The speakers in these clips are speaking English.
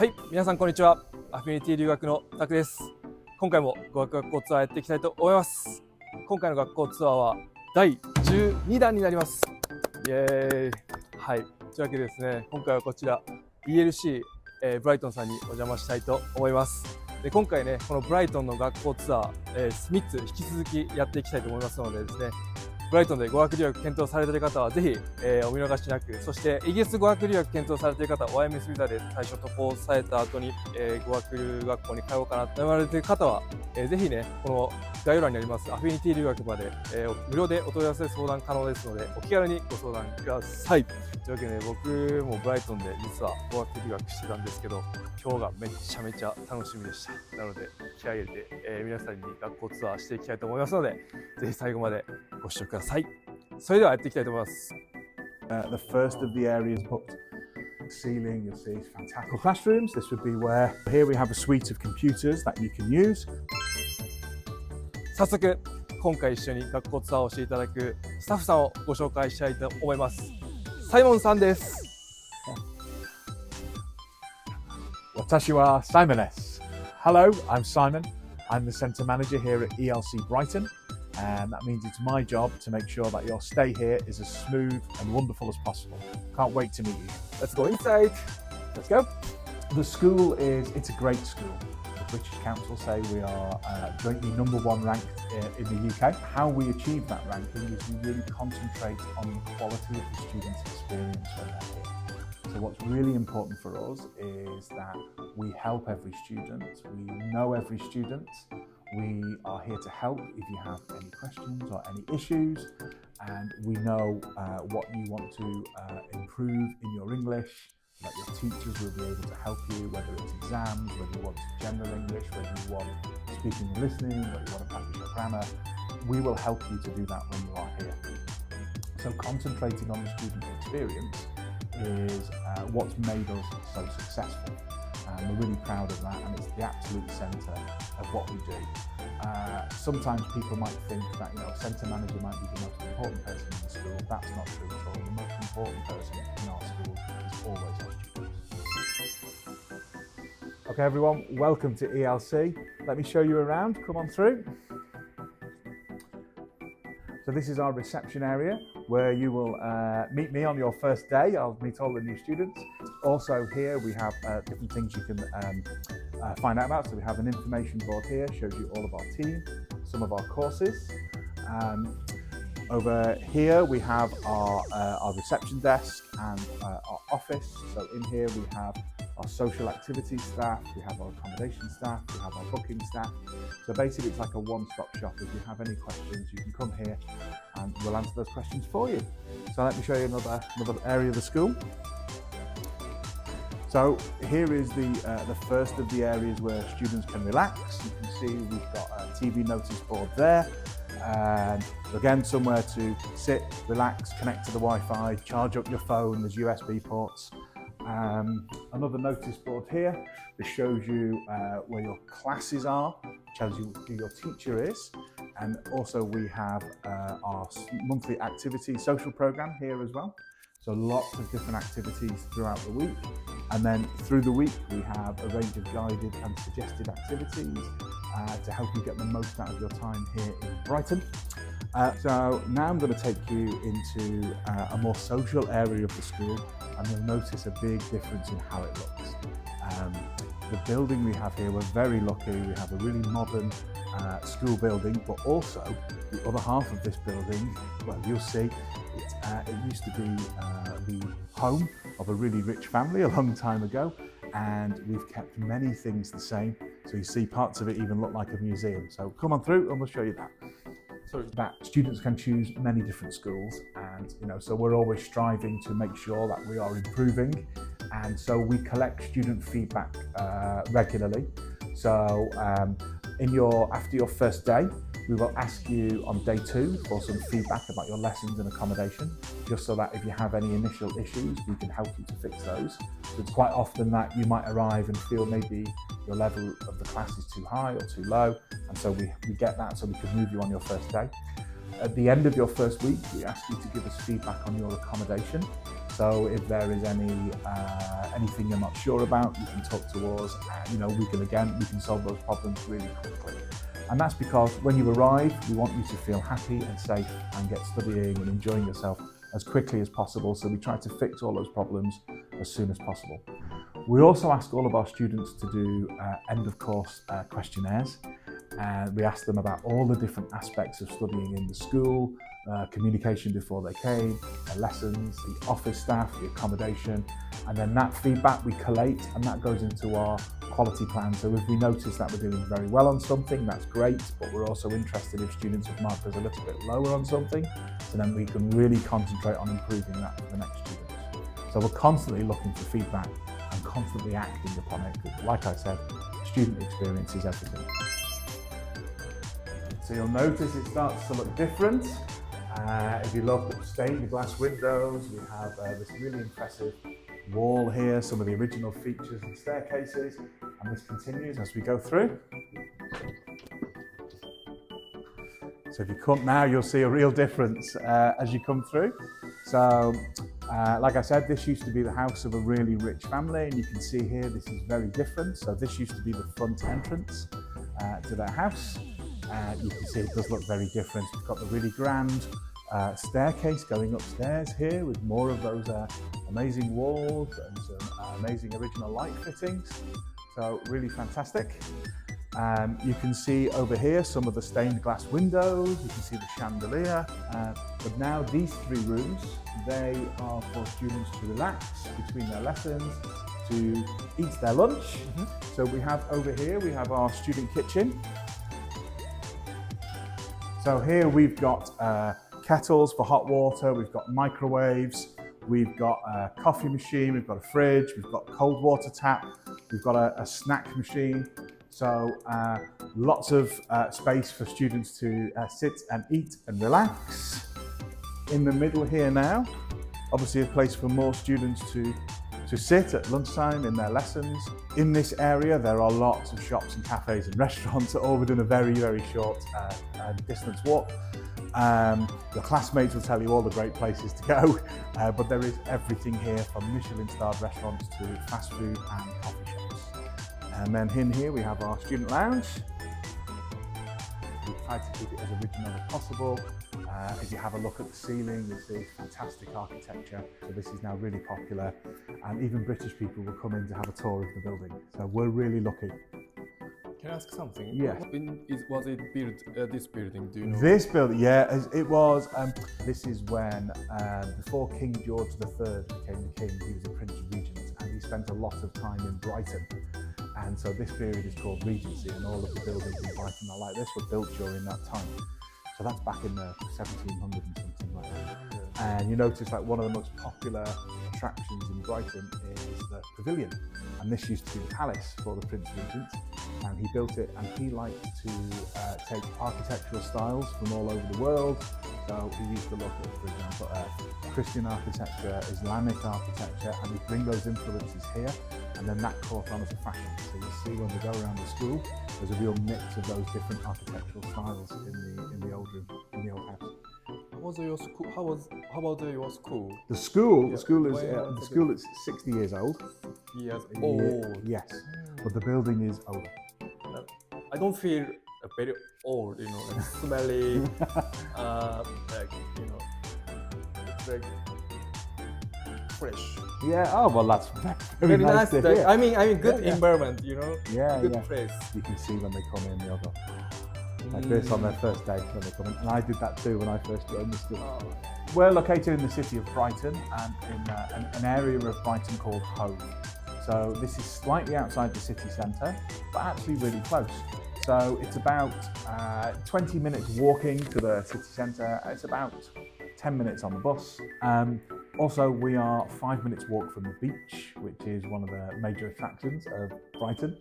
はい、皆さんこんにちは。アフィニティ留学のタクです。今回も語学学校ツアーやっていきたいと思います。今回の学校ツアーは第12弾になります。イエーイ。はい、というわけでですね、今回はこちら ELC、ブライトンさんにお邪魔したいと思います。で今回ね、このブライトンの学校ツアー、3つ引き続きやっていきたいと思いますのでですね、ブライトンで語学留学検討されている方はぜひ、お見逃しなく、そしてイギリス語学留学検討されている方は OMS ビザで最初渡航された後に、語学学校に通おうかなと言われている方は、ぜひね、この概要欄にありますアフィニティ留学まで、無料でお問い合わせ相談可能ですので、お気軽にご相談ください。というわけで、僕もブライトンで実は語学留学してたんですけど、今日がめちゃめちゃ楽しみでした。なので気合い入れて、皆さんに学校ツアーしていきたいと思いますので、ぜひ最後までご視聴ください。それではやっていきたいと思います。The first of the areas booked. Ceiling, you'll see fantastic classrooms. This would be where here we have a suite of computers that you can use. 早速、今回一緒に学校ツアーをしていただくスタッフさんをご紹介したいと思います。サイモンさんです。Watashi wa Simonです. Hello, I'm Simon. I'm the centre manager here at ELC Brighton, and that means it's my job to make sure that your stay here is as smooth and wonderful as possible. Can't wait to meet you. Let's go inside. Let's go. The school it's a great school. The British Council say we are jointly #1 ranked in the UK. How we achieve that ranking is we really concentrate on the quality of the students' experience when they're here. So what's really important for us is that we help every student, we know every student, we are here to help if you have any questions or any issues, and we know what you want to improve in your English, that your teachers will be able to help you, whether it's exams, whether you want general English, whether you want speaking and listening, whether you want to practice your grammar. We will help you to do that when you are here. So concentrating on the student experience is what's made us so successful, and we're really proud of that, and it's the absolute centre of what we do. Sometimes people might think that a centre manager might be the most important person in the school. That's not true at all. The most important person in our schools is always our students. Okay everyone, welcome to ELC. Let me show you around, come on through. So this is our reception area where you will meet me on your first day. I'll meet all the new students. Also here we have different things you can find out about. So we have an information board here, shows you all of our team, some of our courses. Over here we have our reception desk and our office. So in here we have our social activities staff, we have our accommodation staff, we have our booking staff. So basically it's like a one-stop shop. If you have any questions, you can come here and we'll answer those questions for you. So let me show you another area of the school. So here is the first of the areas where students can relax. You can see we've got a TV notice board there. And again, somewhere to sit, relax, connect to the Wi-Fi, charge up your phone, there's USB ports. Another notice board here that shows you where your classes are, tells you who your teacher is, and also we have our monthly activity social program here as well. So lots of different activities throughout the week, and then through the week we have a range of guided and suggested activities to help you get the most out of your time here in Brighton. So now I'm going to take you into a more social area of the school, and you'll notice a big difference in how it looks. The building we have here, we're very lucky. We have a really modern school building, but also the other half of this building, well, you'll see, it used to be the home of a really rich family a long time ago, and we've kept many things the same. So you see parts of it even look like a museum. So come on through and we'll show you that. So that students can choose many different schools, and so we're always striving to make sure that we are improving, and so we collect student feedback regularly. So after your first day, we will ask you on day 2 for some feedback about your lessons and accommodation, just so that if you have any initial issues, we can help you to fix those. So it's quite often that you might arrive and feel maybe your level of the class is too high or too low, and so we get that so we can move you on your first day. At the end of your first week, we ask you to give us feedback on your accommodation. So So if there is anything you're not sure about, you can talk to us, and we can solve those problems really quickly. And that's because when you arrive, we want you to feel happy and safe and get studying and enjoying yourself as quickly as possible. So we try to fix all those problems as soon as possible. We also ask all of our students to do end of course questionnaires. And we ask them about all the different aspects of studying in the school, communication before they came, the lessons, the office staff, the accommodation, and then that feedback we collate and that goes into our quality plan. So if we notice that we're doing very well on something, that's great, but we're also interested if students have marked us a little bit lower on something, so then we can really concentrate on improving that for the next students. So we're constantly looking for feedback and constantly acting upon it, because like I said, student experience is everything. So you'll notice it starts to look different. If you look at the stained glass windows, we have this really impressive wall here, some of the original features and staircases, and this continues as we go through. So if you come now, you'll see a real difference as you come through. So like I said, this used to be the house of a really rich family, and you can see here this is very different. So this used to be the front entrance to their house. You can see it does look very different. We've got the really grand staircase going upstairs here with more of those amazing walls and some amazing original light fittings. So really fantastic. You can see over here some of the stained glass windows. You can see the chandelier. But now these three rooms, they are for students to relax between their lessons, to eat their lunch. So we have over here, we have our student kitchen. So here we've got kettles for hot water, we've got microwaves, we've got a coffee machine, we've got a fridge, we've got cold water tap, we've got a snack machine. So lots of space for students to sit and eat and relax. In the middle here now, obviously a place for more students to sit at lunchtime in their lessons. In this area, there are lots of shops and cafes and restaurants, all within a very, very short distance walk. Your classmates will tell you all the great places to go, but there is everything here from Michelin-starred restaurants to fast food and coffee shops. And then in here, we have our student lounge. We've tried to keep it as original as possible. If you have a look at the ceiling, you'll see fantastic architecture. So this is now really popular, and even British people will come in to have a tour of the building. So we're really lucky. Can I ask something? Yeah. When was it built, this building? Do you know? This building, yeah, it was. This is when, before King George III became the king, he was a Prince Regent, and he spent a lot of time in Brighton. And so this period is called Regency, and all of the buildings in Brighton are like this were built during that time. So that's back in the 1700s and something like that. And you notice like one of the most popular attractions in Brighton is the pavilion. And this used to be the palace for the Prince Regent. And he built it, and he liked to take architectural styles from all over the world. So he used to look at, for example, Christian architecture, Islamic architecture, and he'd bring those influences here. And then that caught on as a fashion. So you see when we go around the school, there's a real mix of those different architectural styles in the old room, in the old house. How was your school? How about your school? The school, Yeah. the school is 60 years old. Years old. Yes, but the building is older. I don't feel very old, like smelly, like it's like fresh. Yeah. Oh well, that's very Very nice nice. to hear. I mean, good Yeah. environment, Yeah, good yeah. place. You can see when they come in, they'll go like this on their first day when they come in, and I did that too when I first joined the school. Oh. We're located in the city of Brighton, and in an area of Brighton called Hove. So this is slightly outside the city centre, but actually really close. So it's about 20 minutes walking to the city centre. It's about 10 minutes on the bus. Also, we are 5 minutes walk from the beach, which is one of the major attractions of Brighton.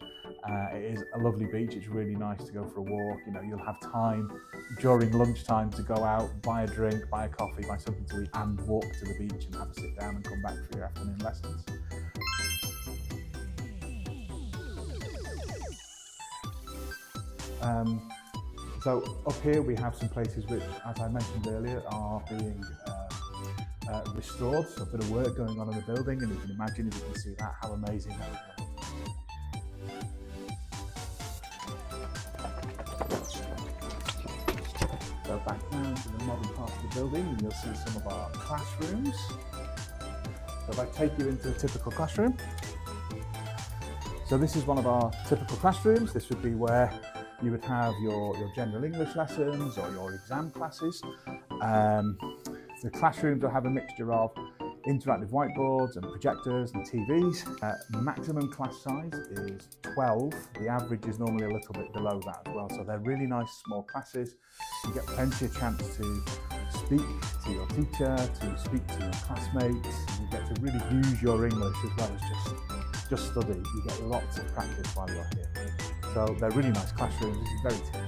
It is a lovely beach. It's really nice to go for a walk. You'll have time during lunchtime to go out, buy a drink, buy a coffee, buy something to eat, and walk to the beach and have a sit down and come back for your afternoon lessons. So up here we have some places which, as I mentioned earlier, are being restored, so a bit of work going on in the building, and you can imagine if you can see that, how amazing that is. Go back now to the modern part of the building and you'll see some of our classrooms. So if I take you into a typical classroom. So this is one of our typical classrooms. This would be where you would have your general English lessons or your exam classes. The classrooms will have a mixture of interactive whiteboards and projectors and TVs. Maximum class size is 12. The average is normally a little bit below that as well. So they're really nice small classes. You get plenty of chance to speak to your teacher, to speak to your classmates. You get to really use your English as well as just study. You get lots of practice while you're here. So they're really nice classrooms. This is very typical.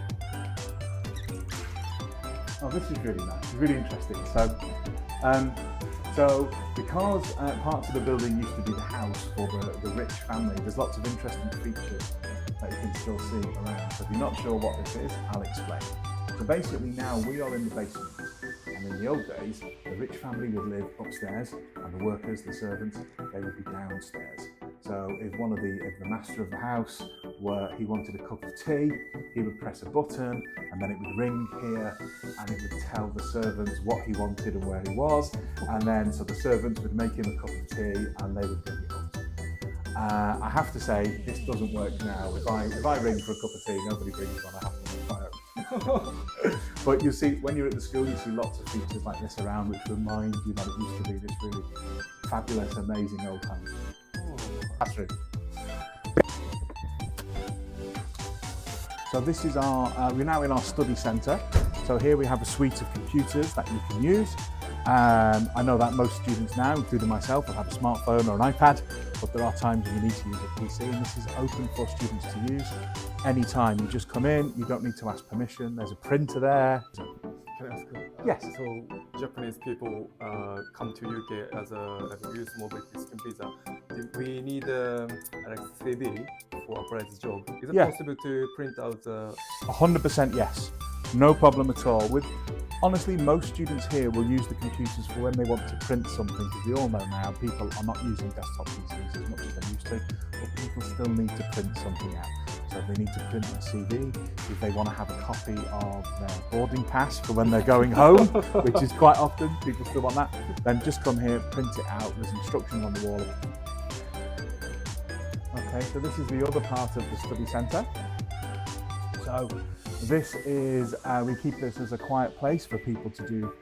Oh, this is really nice, really interesting. So because parts of the building used to be the house for the rich family, there's lots of interesting features that you can still see around. So if you're not sure what this is, I'll explain. So basically now we are in the basement, and in the old days, the rich family would live upstairs, and the workers, the servants, they would be downstairs. So if the master of the house he wanted a cup of tea, he would press a button and then it would ring here and it would tell the servants what he wanted and where he was, and then so the servants would make him a cup of tea and they would bring it up. I have to say this doesn't work now. If I ring for a cup of tea, nobody brings one. I have to make my own. But you see, when you're at the school, you see lots of features like this around which remind you that it used to be this really fabulous, amazing old time classroom. So this is we're now in our study centre. So here we have a suite of computers that you can use. I know that most students now, including myself, will have a smartphone or an iPad, but there are times when you need to use a PC, and this is open for students to use anytime. You just come in, you don't need to ask permission, there's a printer there. Can I ask? Yes. So Japanese people come to UK as a youth mobility scheme visa. Do we need like CV for apply this job? Is it possible to print out? 100% yes. No problem at all. Honestly, most students here will use the computers for when they want to print something, because we all know now people are not using desktop PCs as much as they used to, but people still need to print something out. So if they need to print a CV, if they want to have a copy of their boarding pass for when they're going home, which is quite often, people still want that, then just come here, print it out, there's instructions on the wall. Okay, so this is the other part of the study centre. So this is, we keep this as a quiet place for people to do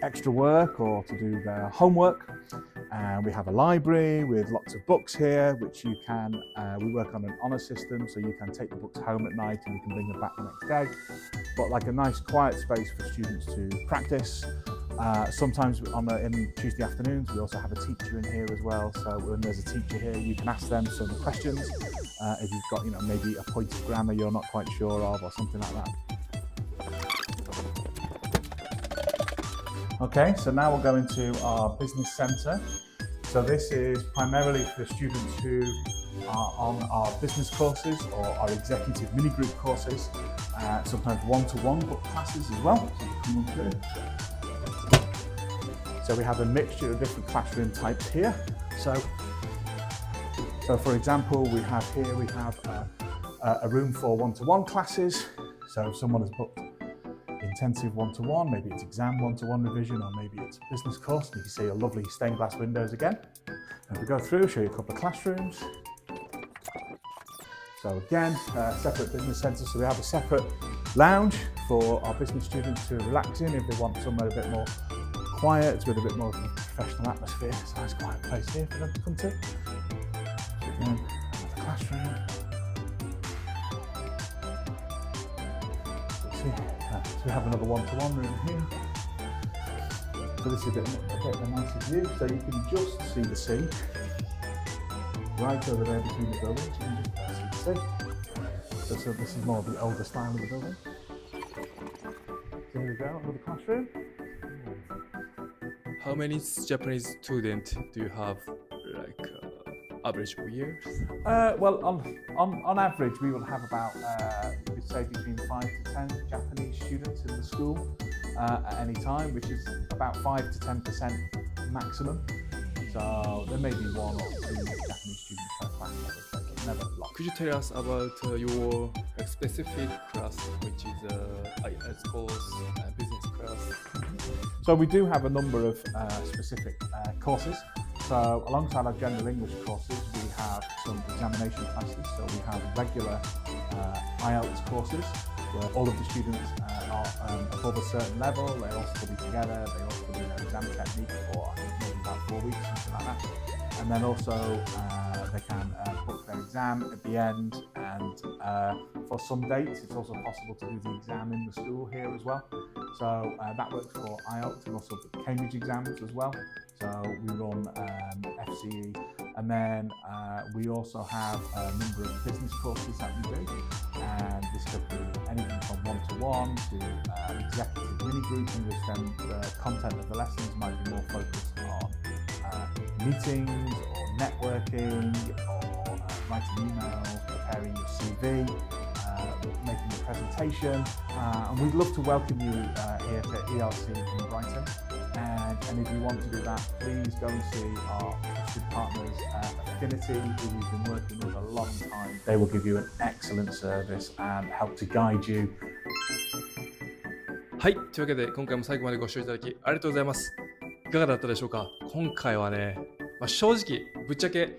extra work or to do their homework. We have a library with lots of books here, which you can, we work on an honour system, so you can take the books home at night and you can bring them back the next day. But like a nice quiet space for students to practice. Sometimes in Tuesday afternoons, we also have a teacher in here as well. So when there's a teacher here, you can ask them some questions. If you've got, maybe a point of grammar you're not quite sure of or something like that. Okay, so now we'll go into our business centre. So this is primarily for students who are on our business courses or our executive mini group courses, sometimes one-to-one book classes as well. So they come on through. So we have a mixture of different classroom types here. So for example, we have a room for one-to-one classes. So if someone has booked intensive one-to-one, maybe it's exam one-to-one revision, or maybe it's a business course, and you can see your lovely stained glass windows again. And we go through, show you a couple of classrooms. So again, separate business centre. So we have a separate lounge for our business students to relax in if they want somewhere a bit more quiet, with a bit more of a professional atmosphere. It's a nice quiet place here for them to come to. Again, another classroom. So we have another one-to-one room here. So this is a bit of a nicer view. So you can just see the sea right over there between the buildings. You can just see the sea. So this is more of the older style of the building. So here we go, another classroom. How many Japanese students do you have, like average per year? Well, on average, we will have about, we'd say between 5 to 10 Japanese students in the school at any time, which is about 5 to 10% maximum. So there may be 1 or 2 Japanese students per class, but never a lot. Could you tell us about your specific class, which is IELTS course, business class? So we do have a number of specific courses. So alongside our general English courses, we have some examination classes. So we have regular IELTS courses where all of the students are above a certain level. They all study together. They all study their exam technique for I think maybe about 4 weeks, something like that. And then also they can book their exam at the end. And for some dates, it's also possible to do the exam in the school here as well. So that works for IELTS and also the Cambridge exams as well. So we run FCE, and then we also have a number of business courses that we do, and this could be anything from one-to-one to executive mini-group, in which then the content of the lessons might be more focused on meetings or networking or writing emails, preparing your CV, making a presentation, and we'd love to welcome you here to ELC in Brighton. And if you want to do that, please go and see our trusted partners at Affinity, who we've been working with a long time. They will give you an excellent service and help to guide you. はい、というわけで今回も最後までご視聴いただきありがとうございます。いかがだったでしょうか。今回はね、正直ぶっちゃけ、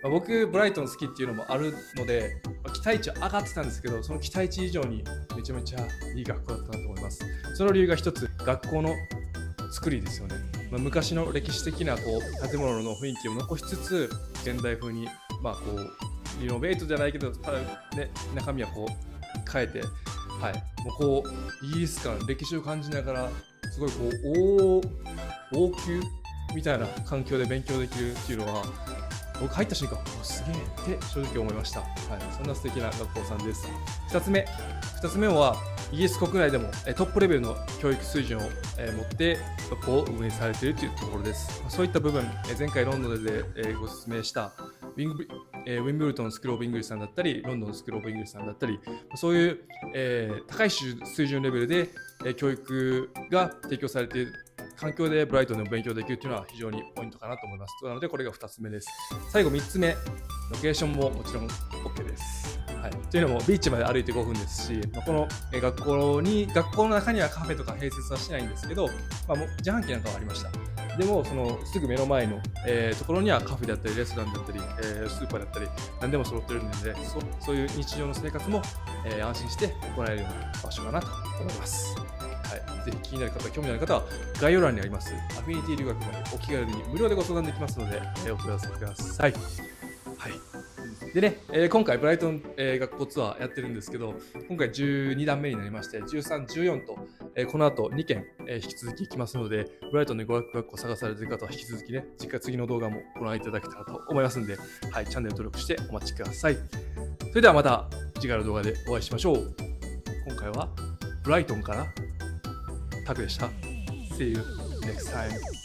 僕ブライトン好きっていうのもあるので、期待値は上がってたんですけど、その期待値以上にめちゃめちゃいい学校だったなと思います。その理由が一つ、学校の作りですよね。昔の歴史的な建物の雰囲気を残しつつ、現代風にリノベートじゃないけど、ただね、中身は変えて、はい、もうイギリス感、歴史を感じながら、すごい王宮みたいな環境で勉強できるっていうのは、僕入った瞬間、すげえって正直思いました。はい、そんな素敵な学校さんです。2つ目は、イギリス国内でもトップレベルの教育水準を持って学校を運営されているというところです。そういった部分、前回ロンドンでご説明したウィンブルトンスクールオブイングリッシュさんだったり、ロンドンスクールオブイングリッシュさんだったり、そういう、高い水準レベルで、教育が提供されている環境でブライトンでも勉強できるというのは非常にポイントかなと思います。なのでこれが2つ目です。最後3つ目、ロケーションももちろん OK です。はい、というのもビーチまで歩いて5分ですし、この学校の中にはカフェとか併設はしないんですけど、もう自販機なんかはありました。でもそのすぐ目の前の、ところにはカフェだったりレストランだったり、スーパーだったり何でも揃っているので、そういう日常の生活も、安心して行えるような場所かなと思います。はい、ぜひ気になる方、興味のある方は概要欄にありますアフィニティ留学までお気軽に無料でご相談できますので、お問い合わせください。はい、でね、今回ブライトン、学校ツアーやってるんですけど、今回12段目になりまして、13、14と、この後2件、引き続き行きますので、ブライトンで語学学校を探されている方は引き続きね、次の動画もご覧いただけたらと思いますので、はい、チャンネル登録してお待ちください。それではまた次回の動画でお会いしましょう。今回はブライトンからタクでした。See you next time.